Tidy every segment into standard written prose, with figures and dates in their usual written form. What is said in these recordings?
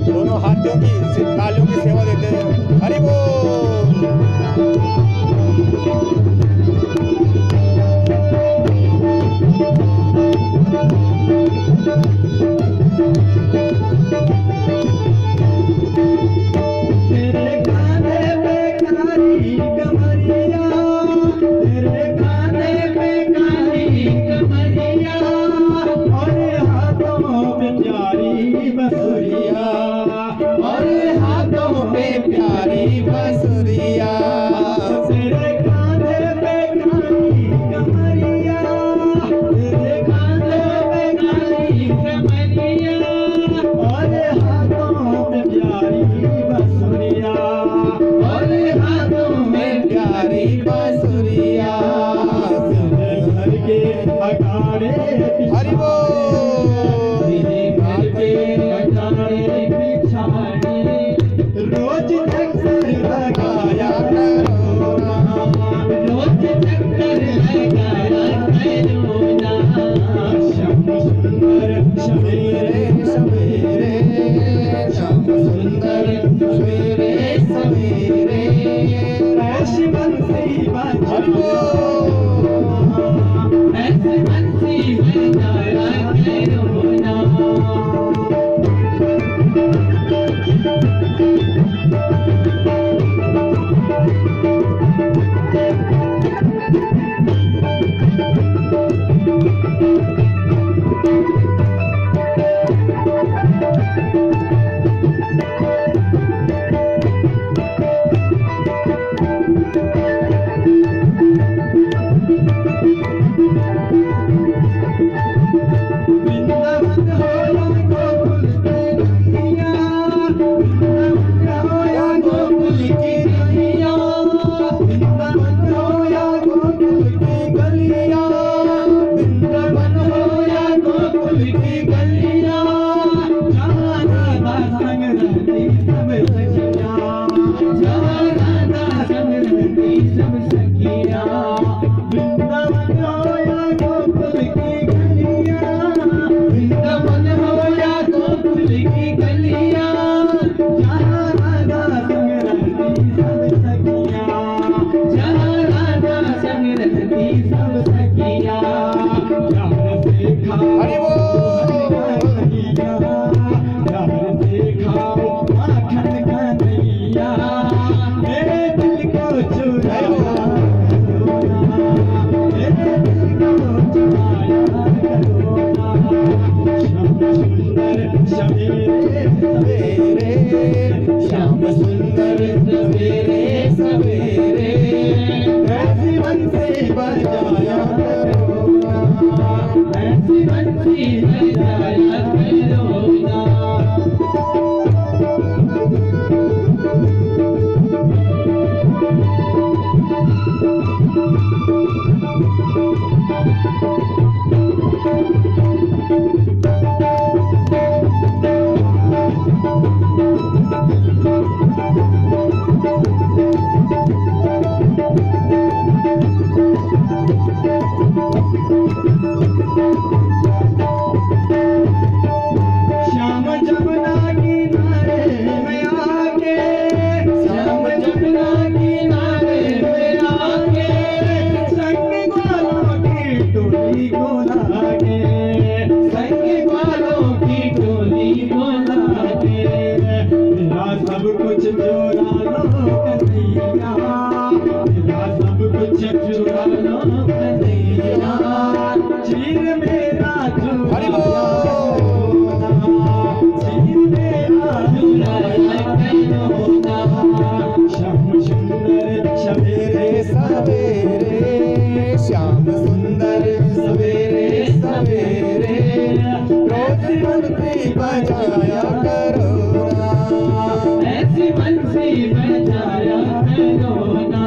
दोनों हाथियों की तालियों की सेवा देते हैं। हरि बोल। हरि रोज चक्कर लगाया करो ना, रोज चक्कर लगाया करो ना। श्याम सुंदर सवेरे सवेरे, श्याम सुंदर सवेरे सवेरे, ऐसी बंसी बजाया, ऐसी बंसी बजाया करो ना। श्याम सुंदर सवेरे सवेरे, ऐसी बंसी बजाया करो ना, ऐसी बंसी बजाया करो ना। श्याम जमुना किनारे में आके, श्याम जमुना किनारे में आके, संग ग्वालों की टोली को लाके, संग ग्वालों की टोली को लाके, तेरा सब कुछ चुरा लो कन्हैया, तेरा सब कुछ चुरा लो कन्हैया, चीर मेरा चुराया श्याम सुंदर सवेरे सवेरे, श्याम सुंदर सवेरे सवेरे, रोज बंसी बजाया करो ना, ऐसी बंसी बजाया करो ना।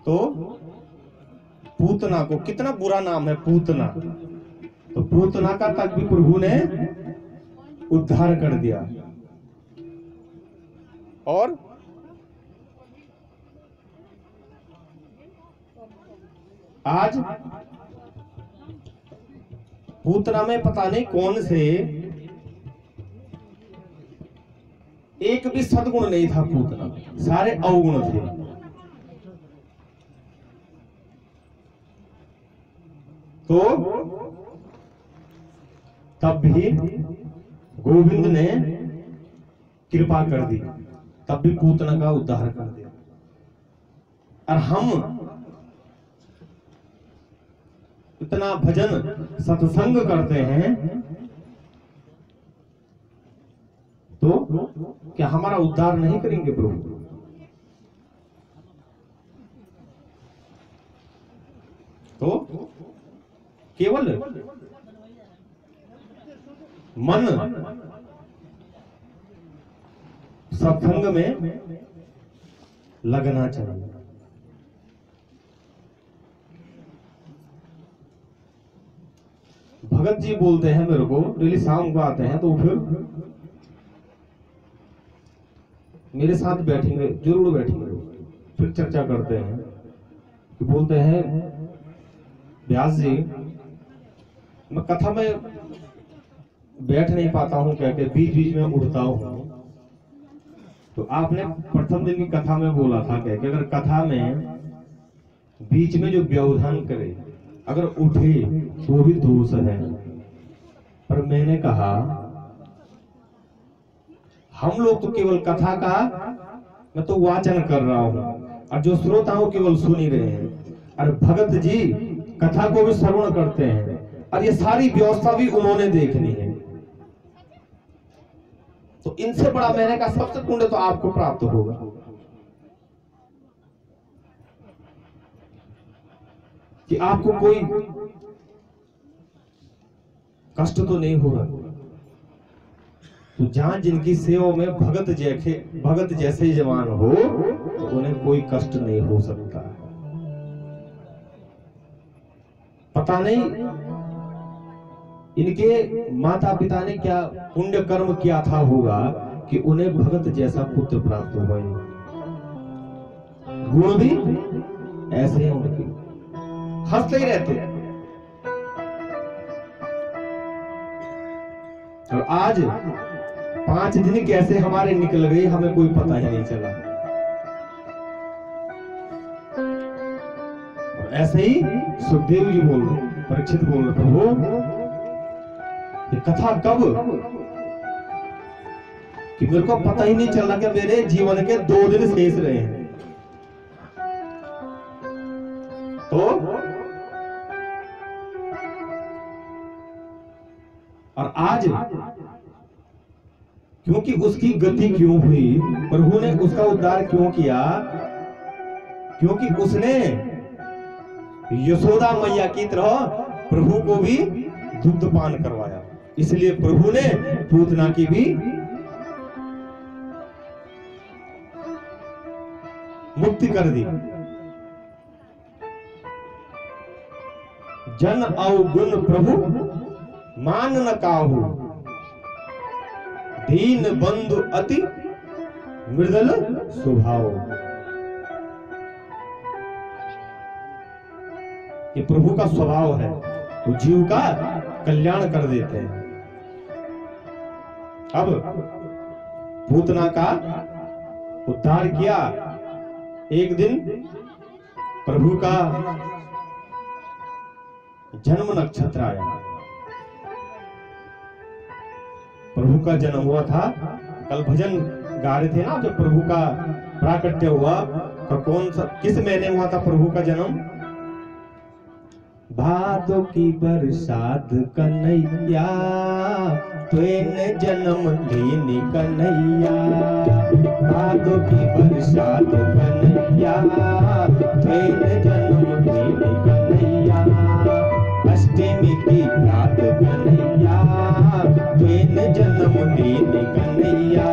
तो पूतना को कितना बुरा नाम है पूतना, तो पूतना का तक भी प्रभु ने उद्धार कर दिया। और आज पूतना में पता नहीं कौन से एक भी सद्गुण नहीं था, पूतना सारे अवगुण थे। तो तब भी गोविंद ने कृपा कर दी, तब भी पूतना का उद्धार कर दिया। और हम इतना भजन सत्संग करते हैं तो क्या हमारा उद्धार नहीं करेंगे प्रभु? तो केवल मन सत्संग में लगना चाहिए। भगत जी बोलते हैं मेरे को, डेली शाम को आते हैं, तो फिर मेरे साथ बैठेंगे, जरूर बैठेंगे, फिर चर्चा करते हैं कि बोलते हैं व्यास जी मैं कथा में बैठ नहीं पाता हूं, कह के बीच बीच में उठता हूं। तो आपने प्रथम दिन की कथा में बोला था कह के अगर कथा में बीच में जो व्यवधान करे अगर उठे तो भी दोष है। पर मैंने कहा हम लोग तो केवल कथा का मैं तो वाचन कर रहा हूं और जो श्रोता हो केवल सुन ही रहे हैं, और भगत जी कथा को भी श्रवण करते हैं और ये सारी व्यवस्था भी उन्होंने देखनी है। तो इनसे बड़ा मैंने कहा सबसे पुण्य तो आपको प्राप्त होगा। कि आपको कोई कष्ट तो नहीं हो रहा। तो जहां जिनकी सेवा में भगत जैसे जवान हो तो उन्हें कोई कष्ट नहीं हो सकता। पता नहीं इनके माता पिता ने क्या पुण्य कर्म किया था होगा कि उन्हें भगत जैसा पुत्र प्राप्त हुआ। गुण भी ऐसे हैं उनके, हंसते ही रहते। और आज 5 दिन कैसे हमारे निकल गए हमें कोई पता ही नहीं चला। और ऐसे ही सुखदेव जी बोल रहे, परीक्षित बोल रहे, प्रभु ये कथा कब कि मेरे को पता ही नहीं चला कि मेरे जीवन के 2 दिन शेष रहे हैं। तो और आज क्योंकि उसकी गति क्यों हुई, प्रभु ने उसका उद्धार क्यों किया, क्योंकि उसने यशोदा मैया की तरह प्रभु को भी दुग्धपान करवाया। इसलिए प्रभु ने पूतना की भी मुक्ति कर दी। जन अवगुण प्रभु मान न काहू, दीन बंधु अति मृदल स्वभाव। ये प्रभु का स्वभाव है, वो जीव का कल्याण कर देते हैं। अब पूतना का उद्धार किया। एक दिन प्रभु का जन्म नक्षत्र आया। प्रभु का जन्म हुआ था। कल भजन गा रहे थे ना, जब प्रभु का प्राकट्य हुआ तो कौन सा किस महीने हुआ था प्रभु का जन्म? भादो की बरसात कन्हैया, तुने जन्म दीनी कन्हैया। भादो की बरसात कन्हैया, तुने जन्म दीनी कन्हैया। अष्टमी की रात कन्हैया, तुने जन्म दीनी कन्हैया।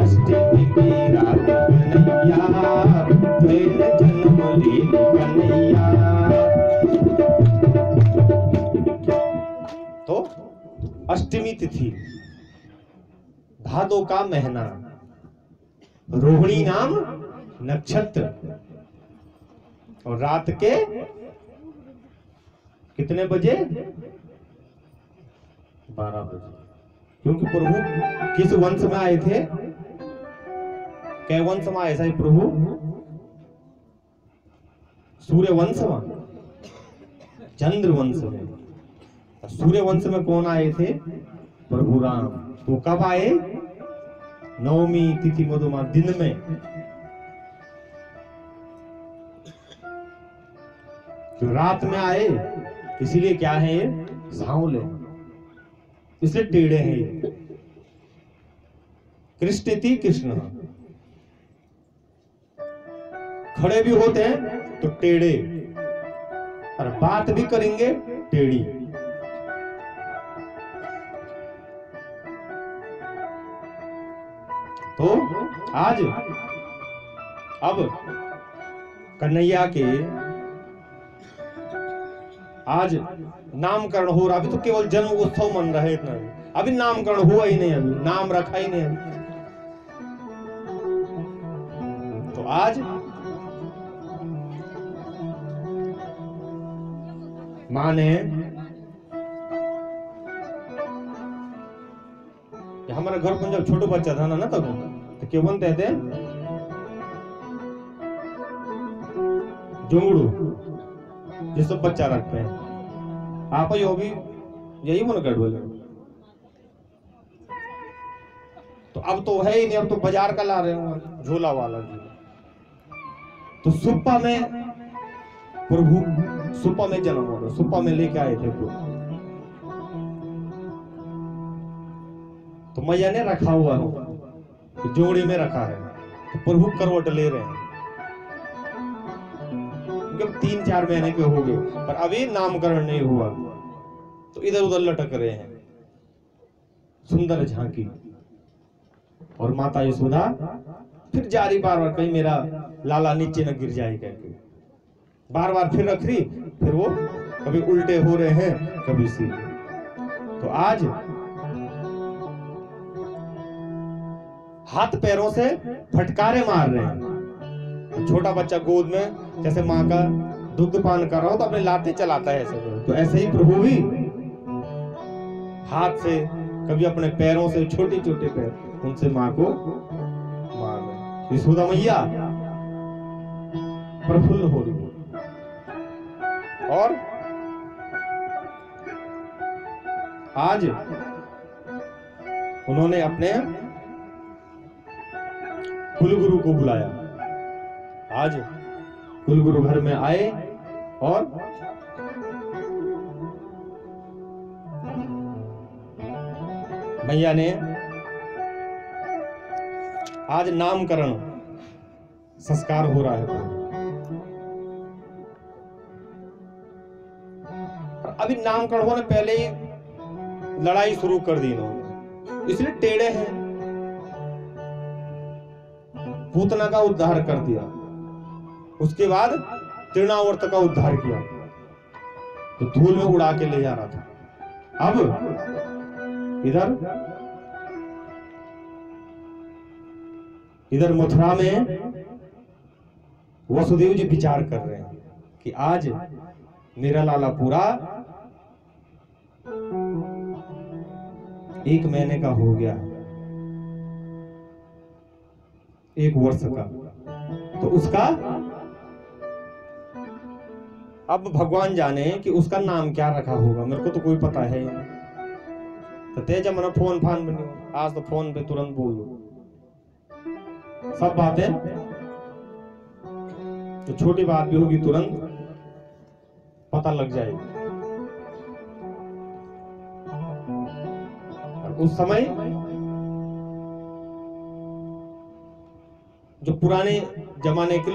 अष्टमी की रात कन्हैया, तुने जन्म दीनी कन्हैया। तो अष्टमी तिथि, भादो का महीना, रोहिणी नाम नक्षत्र, और रात के कितने बजे? 12 बजे। क्योंकि प्रभु किस वंश में आए थे? क्या वंश में आए थे प्रभु? सूर्य वंश में, चंद्र वंश में। सूर्य वंश में कौन आए थे? प्रभु राम। तो कब आए? नवमी तिथि मधुमा दिन में। तो रात में आए, इसीलिए क्या है ये? सांवले, इसलिए टेढ़े हैं ये। कृष्णति कृष्ण, खड़े भी होते हैं तो टेढ़े, और बात भी करेंगे टेढ़ी। तो आज अब कन्हैया के आज नामकरण हो रहा। अभी तो केवल जन्म उत्सव मन रहे इतना, अभी नामकरण हुआ ही नहीं, अभी नाम रखा ही नहीं अभी। तो आज मां ने, हमारा घर पर जब छोटो बच्चा था ना तब तो क्या बोलते थे? जुंगड़ू, ये सब बच्चा रखते हैं। आप यो भी यही मन कर बोले। तो अब तो है ही नहीं, अब तो बाजार का ला रहे हो झोला वाला जी। तो सुप्पा में प्रभु, सुप्पा में जन्म हो रहा, सुप्पा में लेके आए थे प्रभु। तो मैया ने रखा हुआ है, जोड़ी में रखा है। तो प्रभु करवट ले रहे हैं। 3-4 महीने के हो गए, पर अभी नामकरण नहीं हुआ, तो इधर उधर लटक रहे हैं। सुंदर झांकी, और माता यशोदा फिर जारी बार बार, कहीं मेरा लाला नीचे न गिर जाए करके बार बार फिर रख रही। फिर वो कभी उल्टे हो रहे हैं, कभी सीधे। तो आज हाथ पैरों से फटकारे मार रहे हैं। छोटा बच्चा गोद में जैसे माँ का दुग्धपान कर रहा हो तो अपने लाते चलाता है ऐसे। तो ऐसे ही प्रभु भी हाथ से, कभी अपने पैरों से, छोटे छोटे पैर, उनसे माँ को मार रहे। यशोदा मैया प्रफुल्ल हो रही है। और आज उन्होंने अपने कुलगुरु को बुलाया। आज कुलगुरु घर में आए और मैया ने आज नामकरण संस्कार हो रहा है। अभी नामकरण होने पहले ही लड़ाई शुरू कर दी इन्होंने, इसलिए टेढ़े हैं। पूतना का उद्धार कर दिया, उसके बाद तृणावर्त का उद्धार किया, तो धूल में उड़ा के ले जा रहा था। अब इधर मथुरा में वसुदेव जी विचार कर रहे हैं कि आज मेरा लाला पूरा 1 महीने का हो गया, 1 वर्ष का, तो उसका अब भगवान जाने कि उसका नाम क्या रखा होगा, मेरे को तो कोई पता है नहीं। तो तेज मना फोन फान बनी, आज तो फोन पे तुरंत बोल दो सब बातें, तो छोटी बात भी होगी तुरंत पता लग जाएगी। उस समय जो पुराने जमाने के